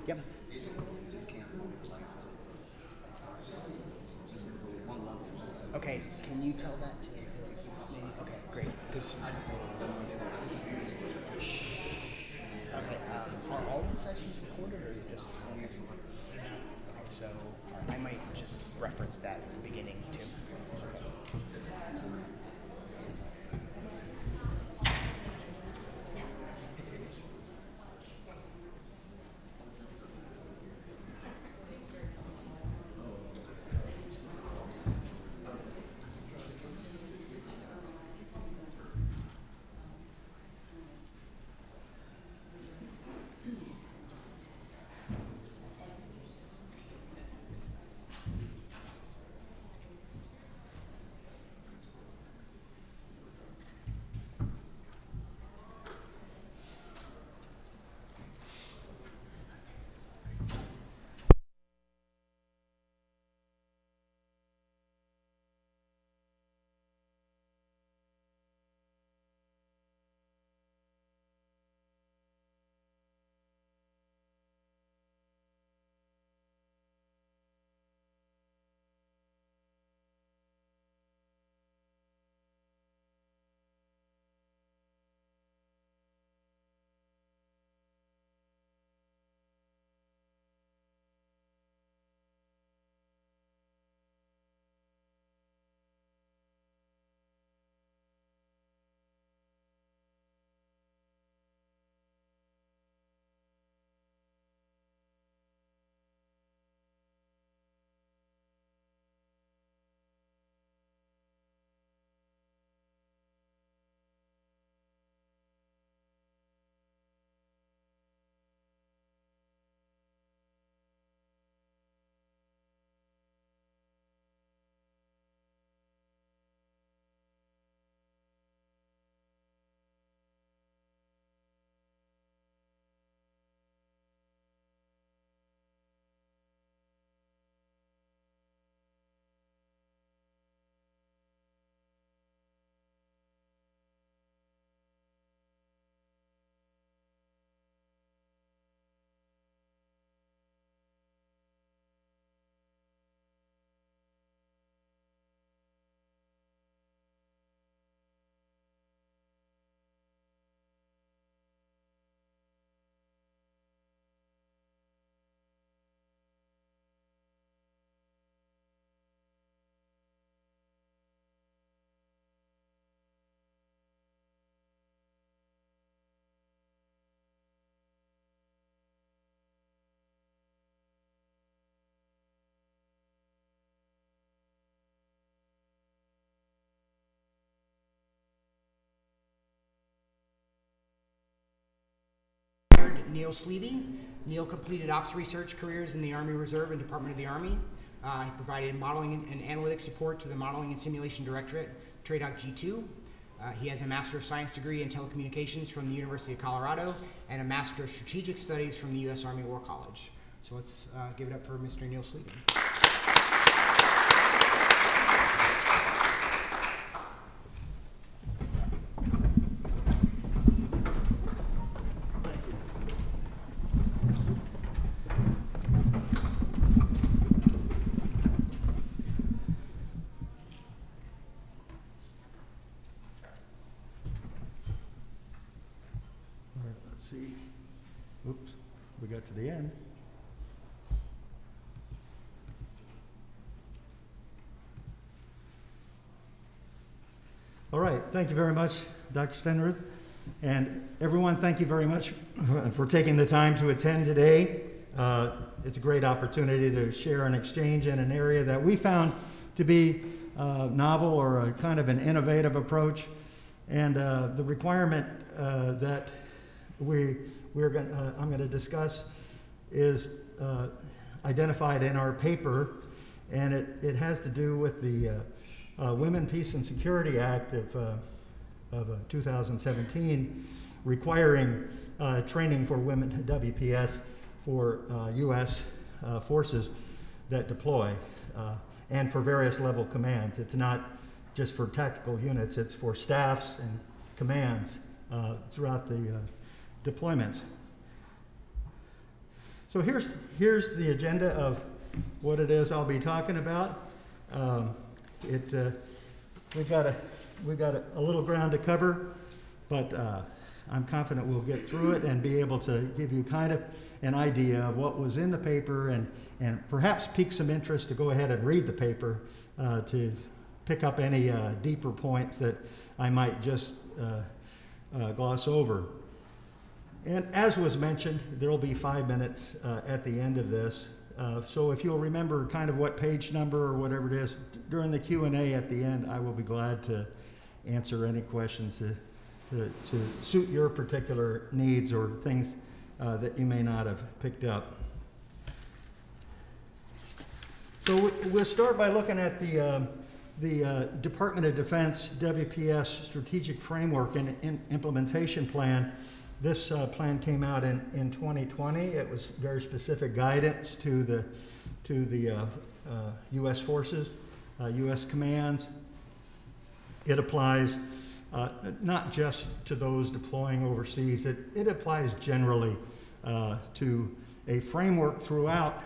Yep. Okay, can you tell that to me? Okay, great. Shh. Okay, are all the sessions recorded or just? Okay, so I might just reference that at the beginning too. Neil Sleevey. Neil completed ops research careers in the Army Reserve and Department of the Army. He provided modeling and analytics support to the Modeling and Simulation Directorate, TRADOC G2. He has a Master of Science degree in Telecommunications from the University of Colorado and a Master of Strategic Studies from the U.S. Army War College. So let's give it up for Mr. Neil Sleevey. See, oops, we got to the end. All right, thank you very much, Dr. Stenruth. And everyone, thank you very much for taking the time to attend today. It's a great opportunity to share an exchange in an area that we found to be novel or a kind of an innovative approach. And the requirement that I'm going to discuss is identified in our paper, and it has to do with the Women, Peace, and Security Act of 2017, requiring training for women WPS for U.S. forces that deploy, and for various level commands. It's not just for tactical units, it's for staffs and commands throughout the deployments. So here's the agenda of what it is I'll be talking about. We've got a little ground to cover, but I'm confident we'll get through it and be able to give you kind of an idea of what was in the paper and perhaps pique some interest to go ahead and read the paper to pick up any deeper points that I might just gloss over. And as was mentioned, there will be 5 minutes at the end of this. So if you'll remember kind of what page number or whatever it is, during the Q&A at the end, I will be glad to answer any questions to suit your particular needs or things that you may not have picked up. So we'll start by looking at the Department of Defense WPS Strategic Framework and Implementation Plan. This plan came out in 2020. It was very specific guidance to the U.S. forces, U.S. commands. It applies not just to those deploying overseas. It applies generally to a framework throughout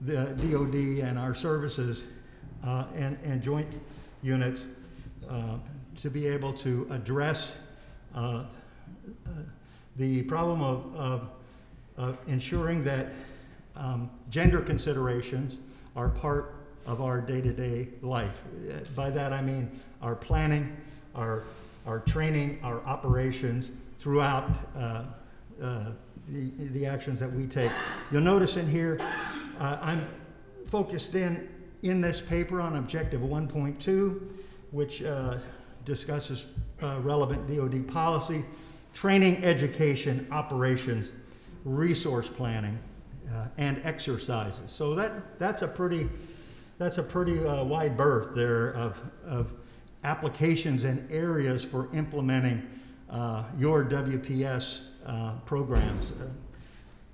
the DoD and our services and joint units to be able to address the problem of ensuring that gender considerations are part of our day-to-day life. By that I mean our planning, our training, our operations throughout the actions that we take. You'll notice in here I'm focused in this paper on Objective 1.2, which discusses relevant DoD policies, training, education, operations, resource planning, and exercises. So that's a pretty wide berth there of applications and areas for implementing your WPS programs.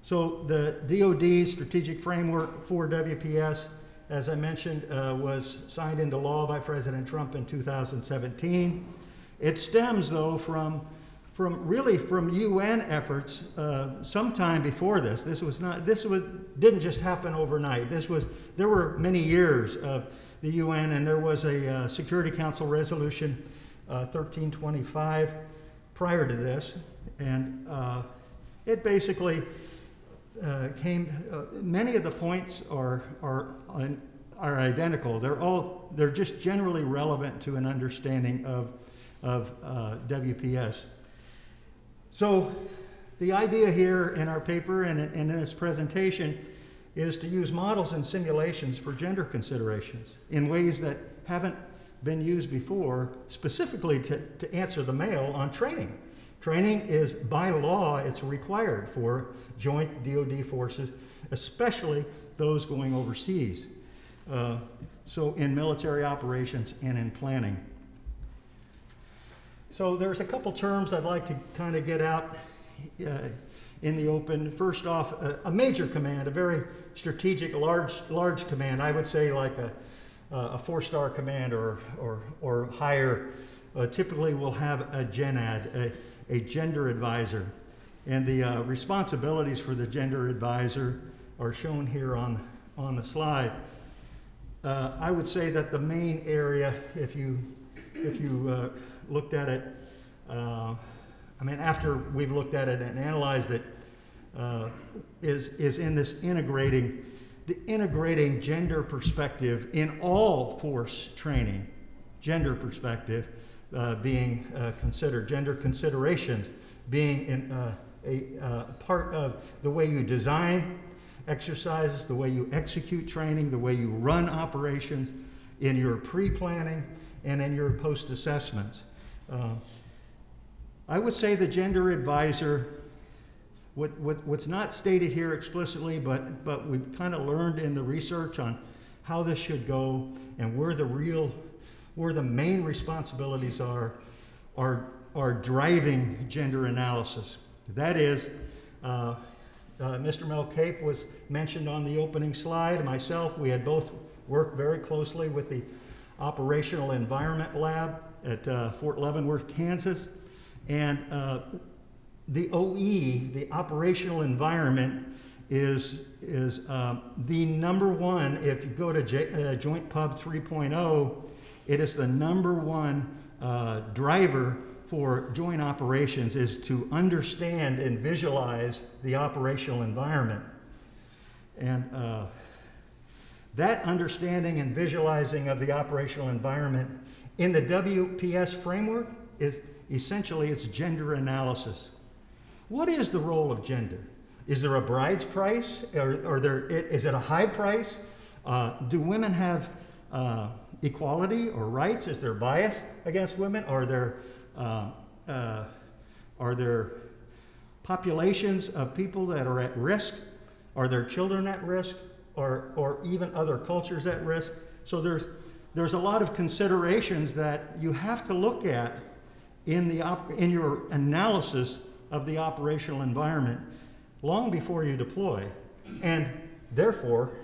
So the DoD Strategic Framework for WPS, as I mentioned, was signed into law by President Trump in 2017. It stems, though, from UN efforts sometime before this. This didn't just happen overnight. There were many years of the UN, and there was a Security Council Resolution 1325 prior to this, and it basically came. Many of the points are identical. They're just generally relevant to an understanding of WPS. So the idea here in our paper and in this presentation is to use models and simulations for gender considerations in ways that haven't been used before, specifically to answer the male on training Training is, by law, it's required for joint DoD forces, especially those going overseas. So in military operations and in planning. So there's a couple terms I'd like to kind of get out in the open. First off, a major command, a very strategic, large command. I would say like a four-star command or higher. Typically will have a GenAd, a gender advisor. And the responsibilities for the gender advisor are shown here on the slide. I would say that the main area, if you looked at it, I mean, after we've looked at it and analyzed it, is in this integrating gender perspective in all force training, gender perspective being considered, gender considerations being a part of the way you design exercises, the way you execute training, the way you run operations, in your pre-planning and in your post-assessments. I would say the gender advisor, what's not stated here explicitly, but we've kind of learned in the research on how this should go and where the main responsibilities are driving gender analysis. That is, Mr. Melcape was mentioned on the opening slide. Myself, we had both worked very closely with the Operational Environment Lab at Fort Leavenworth, Kansas. And the OE, the operational environment, is the number one. If you go to Joint Pub 3.0, it is the number one driver for joint operations, is to understand and visualize the operational environment. And that understanding and visualizing of the operational environment in the WPS framework is essentially it's gender analysis. What is the role of gender? Is there a bride's price? Is it a high price? Do women have equality or rights? Is there bias against women? Are there populations of people that are at risk? Are there children at risk? Or even other cultures at risk? So there's a lot of considerations that you have to look at in your analysis of the operational environment long before you deploy, and therefore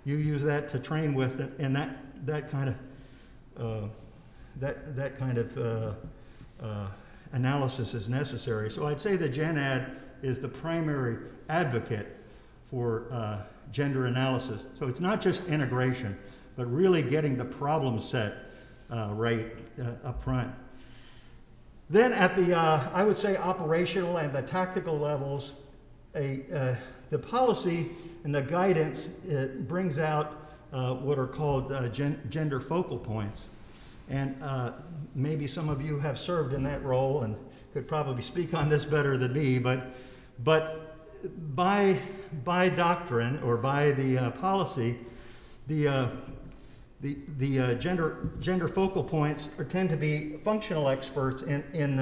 you use that to train with, and that kind of analysis is necessary. So I'd say the GenAd is the primary advocate for gender analysis. So it's not just integration, but really getting the problem set right up front. Then at the, I would say, operational and the tactical levels, the policy and the guidance, it brings out what are called gender focal points. And maybe some of you have served in that role and could probably speak on this better than me, but by doctrine or by the policy, the gender focal points tend to be functional experts in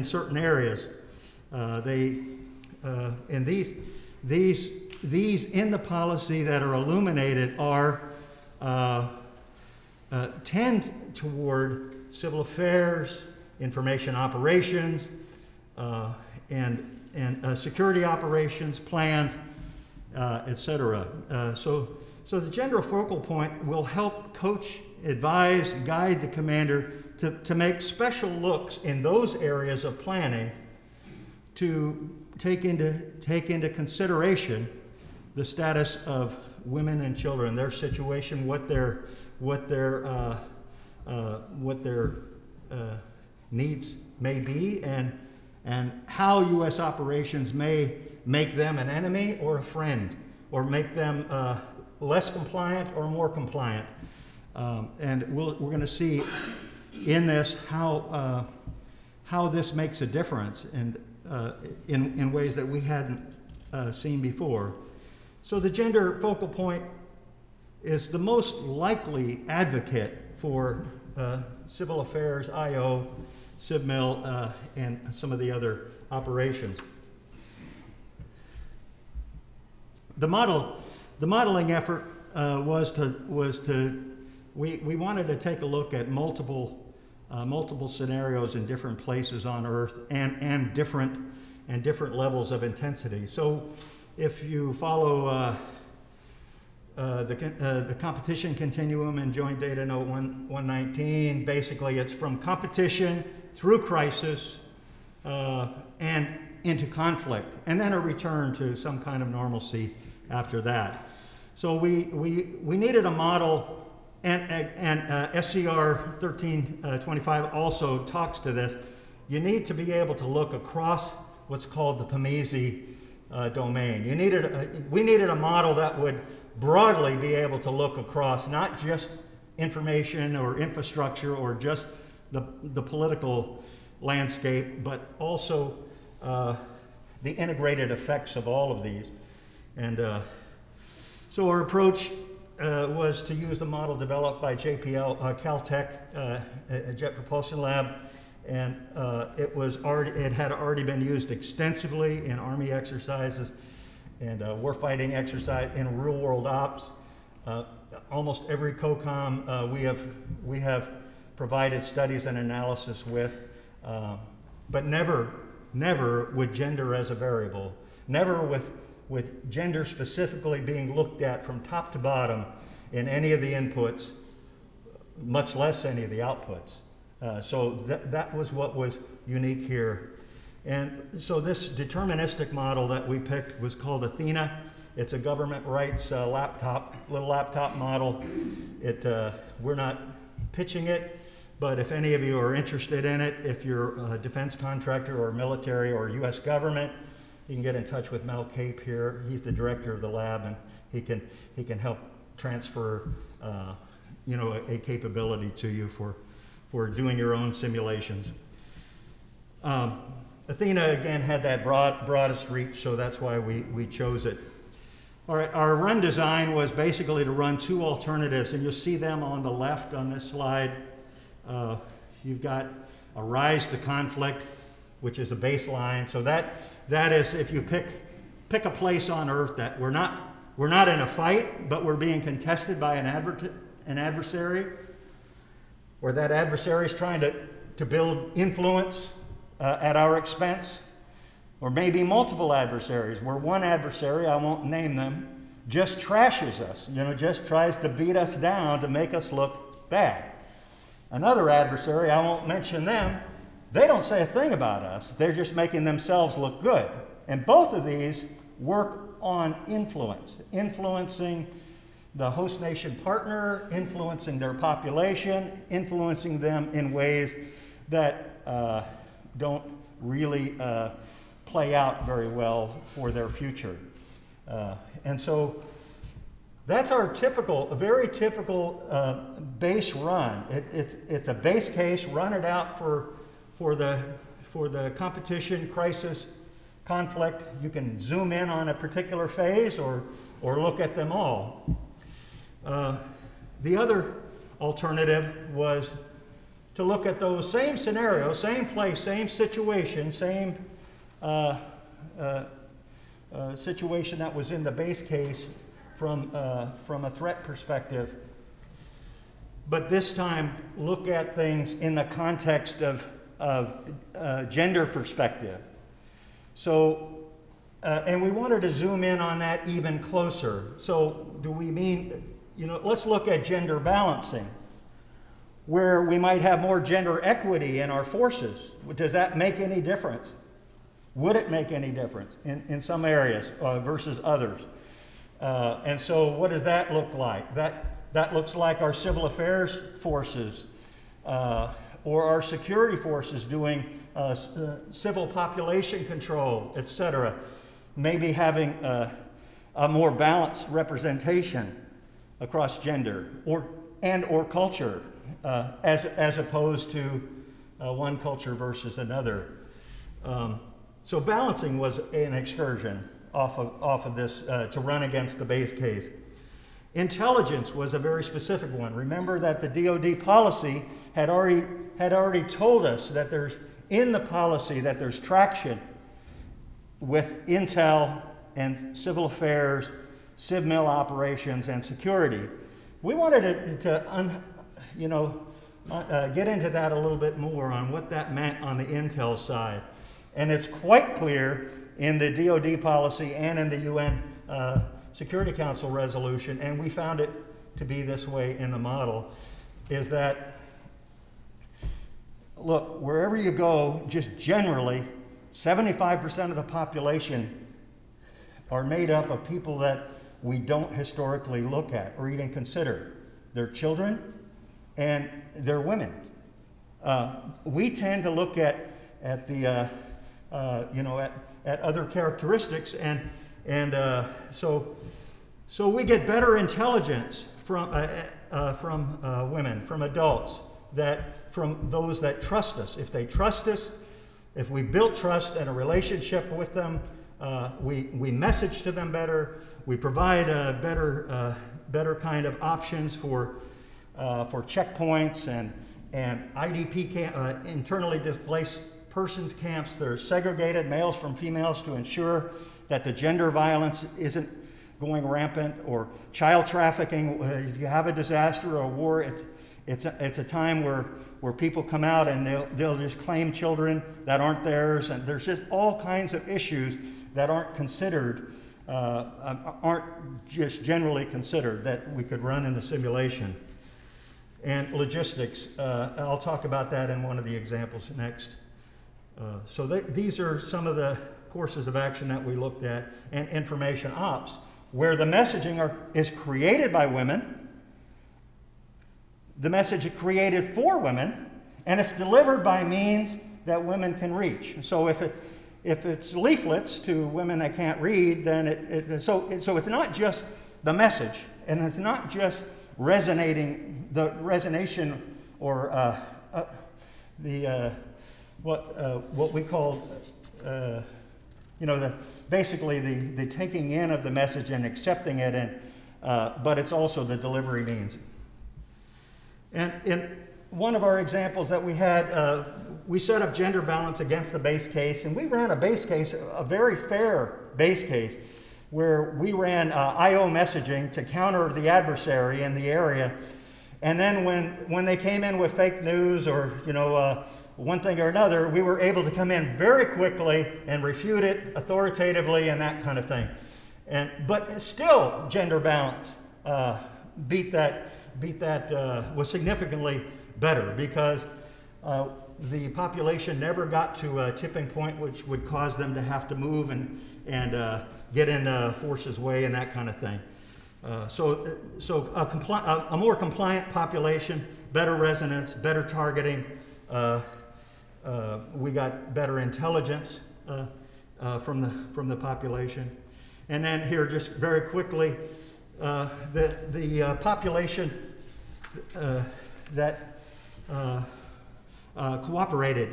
certain areas. And these in the policy that are illuminated are tend toward civil affairs, information operations, and security operations, plans, etc. So the gender focal point will help coach, advise, guide the commander to make special looks in those areas of planning to take into consideration the status of women and children, their situation, what their needs may be, and how U.S. operations may make them an enemy or a friend, or make them less compliant or more compliant. And we're going to see in this how this makes a difference, and in ways that we hadn't seen before. So the gender focal point is the most likely advocate for civil affairs, IO, mill, and some of the other operations. The modeling effort we wanted to take a look at multiple scenarios in different places on Earth and different levels of intensity. So if you follow the competition continuum in Joint Data Note 119, basically it's from competition through crisis and into conflict, and then a return to some kind of normalcy after that. So we needed a model, and SCR 1325 also talks to this. You need to be able to look across what's called the PMESI domain. We needed a model that would broadly be able to look across not just information or infrastructure or just the political landscape, but also the integrated effects of all of these. And so our approach was to use the model developed by JPL, Caltech, Jet Propulsion Lab, and it had already been used extensively in Army exercises and warfighting exercise in real-world ops. Almost every COCOM we have provided studies and analysis with, but never with gender as a variable, never with gender specifically being looked at from top to bottom in any of the inputs, much less any of the outputs. So that was what was unique here. And so this deterministic model that we picked was called Athena. It's a government rights little laptop model. We're not pitching it, but if any of you are interested in it, if you're a defense contractor or military or US government, you can get in touch with Mel Cape here. He's the director of the lab, and he can help transfer a capability to you for doing your own simulations. Athena again had that broadest reach, so that's why we chose it. All right, our run design was basically to run two alternatives, and you'll see them on the left on this slide. You've got a rise to conflict, which is a baseline. So that is if you pick a place on Earth that we're not in a fight, but we're being contested by an adversary, or that adversary is trying to build influence at our expense, or maybe multiple adversaries, where one adversary, I won't name them, just trashes us, just tries to beat us down to make us look bad. Another adversary, I won't mention them, they don't say a thing about us. They're just making themselves look good. And both of these work on influence, influencing the host nation partner, influencing their population, influencing them in ways that don't really play out very well for their future. And so that's our very typical base run. It's a base case, run it out for the competition, crisis, conflict. You can zoom in on a particular phase or look at them all. The other alternative was to look at those same scenarios, same place, same situation, same situation that was in the base case from a threat perspective, but this time look at things in the context of gender perspective. So, and we wanted to zoom in on that even closer. So do we mean, let's look at gender balancing, where we might have more gender equity in our forces. Does that make any difference? Would it make any difference in some areas versus others? And so what does that look like? That looks like our civil affairs forces or our security forces doing civil population control, etc. Maybe having a more balanced representation across gender or culture, as opposed to one culture versus another. So balancing was an excursion off of this to run against the base case. Intelligence was a very specific one. Remember that the DoD policy had already told us that there's, in the policy, that there's traction with intel and civil affairs, civ mil operations, and security. We wanted to get into that a little bit more on what that meant on the intel side. And it's quite clear in the DoD policy and in the UN Security Council resolution, and we found it to be this way in the model, is that, look, wherever you go, just generally, 75% of the population are made up of people that we don't historically look at or even consider. They're children and they're women. We tend to look at the at other characteristics, and so we get better intelligence from women, from adults, from those that trust us. If they trust us, if we build trust and a relationship with them, we message to them better. We provide better kind of options for checkpoints and IDP camp, internally displaced persons camps. They're segregated, males from females, to ensure that the gender violence isn't going rampant, or child trafficking. If you have a disaster or a war, it's a time where people come out and they'll just claim children that aren't theirs, and there's just all kinds of issues that aren't considered, aren't just generally considered, that we could run in the simulation. And logistics, I'll talk about that in one of the examples next. So these are some of the courses of action that we looked at, and information ops, where the messaging is created by women, the message is created for women, and it's delivered by means that women can reach. So if it's leaflets to women that can't read, then so it's not just the message, and it's not just resonating, the resonation, or what we call basically the taking in of the message and accepting it, but it's also the delivery means. And in one of our examples that we had, we set up gender balance against the base case, and we ran a base case, a very fair base case, where we ran I/O messaging to counter the adversary in the area. And then when they came in with fake news or one thing or another, we were able to come in very quickly and refute it authoritatively and that kind of thing. But still, gender balance was significantly better, because the population never got to a tipping point which would cause them to have to move and get in force's way and that kind of thing. So a more compliant population, better resonance, better targeting. We got better intelligence from the population. And then here, just very quickly, the population that cooperated.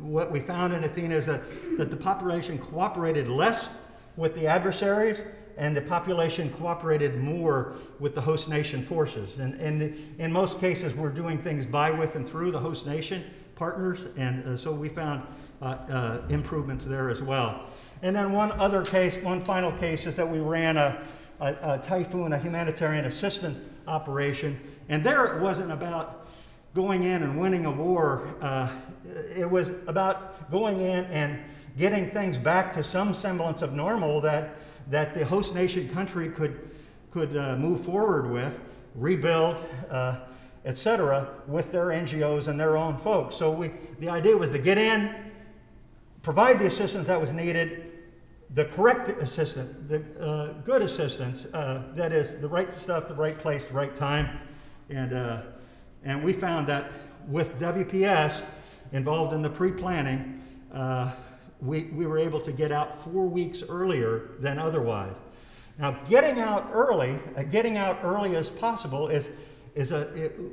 What we found in Athena is that the population cooperated less with the adversaries, and the population cooperated more with the host nation forces. And in most cases, we're doing things by, with, and through the host nation partners, and so we found improvements there as well. And then one final case is that we ran a typhoon, a humanitarian assistance operation, and there it wasn't about going in and winning a war. It was about going in and getting things back to some semblance of normal that the host nation country could move forward with, rebuild, etc., with their NGOs and their own folks. So the idea was to get in, provide the assistance that was needed, the correct assistance, the good assistance, that is the right stuff, the right place, the right time, and we found that with WPS involved in the pre-planning, we were able to get out 4 weeks earlier than otherwise. Now, getting out early as possible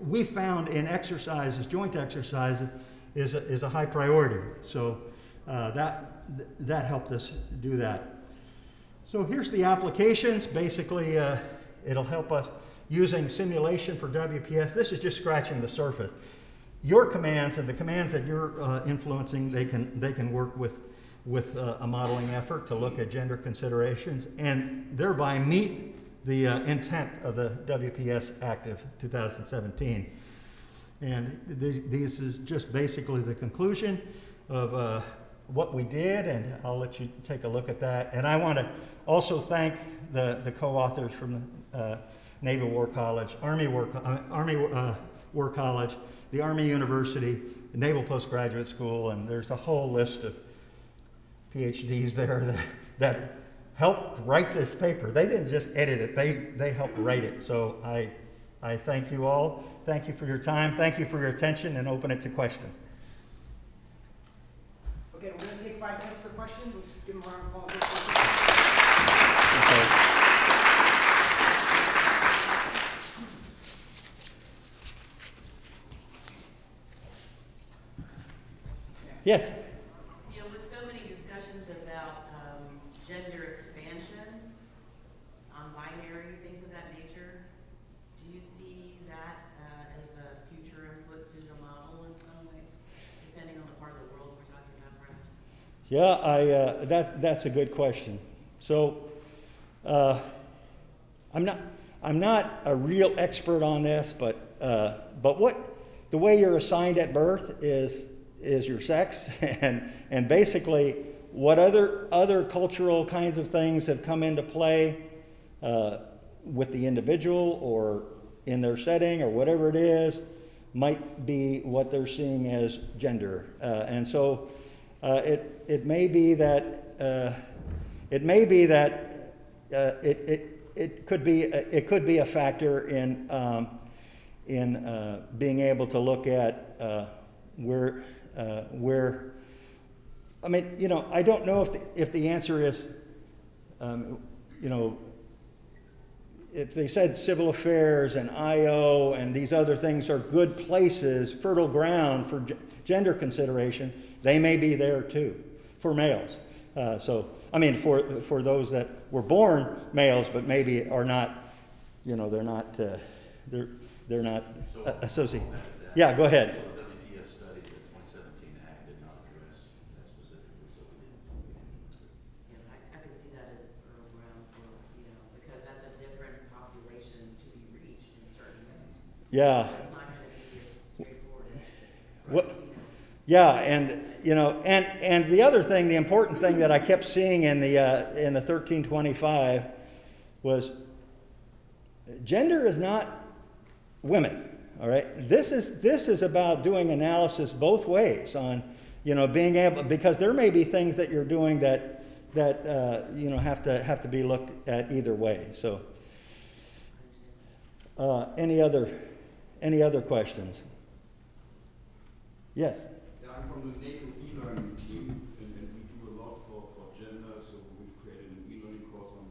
we found in exercises, joint exercises, is a high priority. So that helped us do that. So here's the applications. Basically, it'll help us using simulation for WPS. This is just scratching the surface. your commands and the commands that you're influencing, they can work with a modeling effort to look at gender considerations and thereby meet the intent of the WPS Act of 2017. And this is just basically the conclusion of what we did, and I'll let you take a look at that. And I want to also thank the co-authors from the Naval War College, Army War College, the Army University, the Naval Postgraduate School, and there's a whole list of PhDs there that helped write this paper. They didn't just edit it, they helped write it. So I thank you all. Thank you for your time. Thank you for your attention, and open it to questions. Okay, we're going to take 5 minutes for questions. Let's give them a round of applause. Okay. Yes. You know, with so many discussions about gender expansion, non-binary, things of that nature, do you see that as a future input to the model in some way, depending on the part of the world we're talking about, perhaps? Yeah, that's a good question. So, I'm not a real expert on this, but the way you're assigned at birth is your sex, and basically what other cultural kinds of things have come into play with the individual or in their setting or whatever it is might be what they're seeing as gender, and so it may be that it could be a factor in being able to look at where I mean, you know, I don't know if the answer is, you know, if they said civil affairs and IO and these other things are good places, fertile ground for gender consideration, they may be there too for males. So, I mean, for those that were born males but maybe are not, you know, they're not associated. Yeah, go ahead. Yeah. It's not going to be as straightforward as what? Yeah, and you know, and the other thing, the important thing that I kept seeing in the 1325 was gender is not women. All right, this is about doing analysis both ways on, you know, being able, because there may be things that you're doing that you know have to be looked at either way. So, any other questions? Yes. Yeah, I'm from the NATO e-learning team, and we do a lot for gender. So we've created an e-learning course on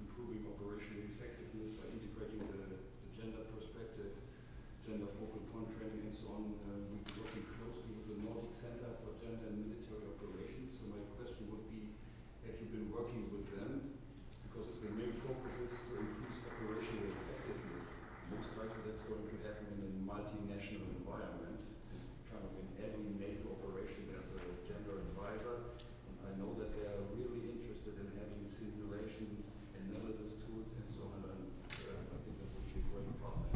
improving operational effectiveness by integrating the gender perspective, gender focal point training, and so on. We're working closely with the Nordic Center for Gender and Military Operations. So my question would be, have you been working with them? Because if the main focus is to increase operational effectiveness, most likely that's going to happen in a multinational environment. Kind of in every NATO operation there's a gender advisor, and I know that they are really interested in having simulations, analysis tools, and so on, and I think that would be a great partner.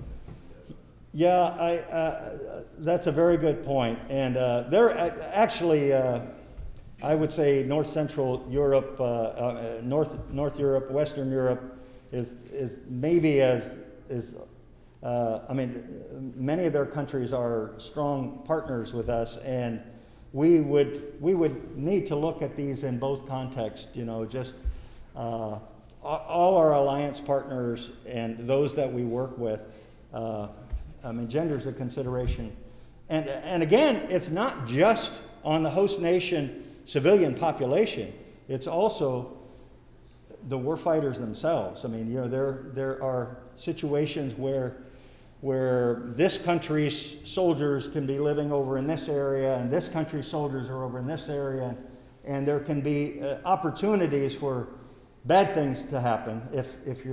Yeah, that's a very good point, and they're actually, I would say North Central Europe, North Europe, Western Europe is maybe I mean, many of their countries are strong partners with us, and we would need to look at these in both contexts. You know, just all our alliance partners and those that we work with. I mean, gender is a consideration, and again, it's not just on the host nation civilian population. It's also the warfighters themselves. I mean, you know, there are situations where this country's soldiers can be living over in this area, and this country's soldiers are over in this area, and there can be opportunities for bad things to happen if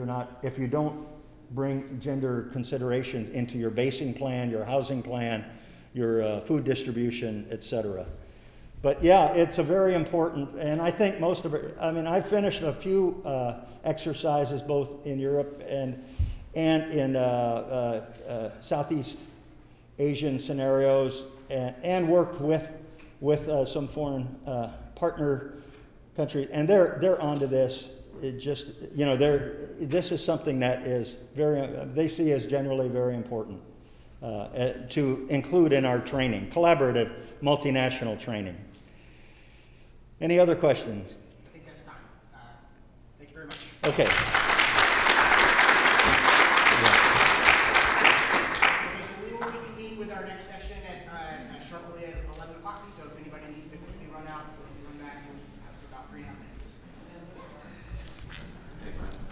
you don't bring gender considerations into your basing plan, your housing plan, your food distribution, etc. But yeah, it's a very important, and I think most of it, I mean, I finished a few exercises both in Europe and in Southeast Asian scenarios, and worked with some foreign partner countries, and they're onto this. It just, you know, this is something that is they see as generally very important to include in our training, collaborative multinational training. Any other questions? I think that's time. Thank you very much. Okay. Okay, so we will reconvene with our next session at sharply at 11 o'clock. So if anybody needs to quickly run out, we'll run back after about 3.5 minutes. Okay, fine.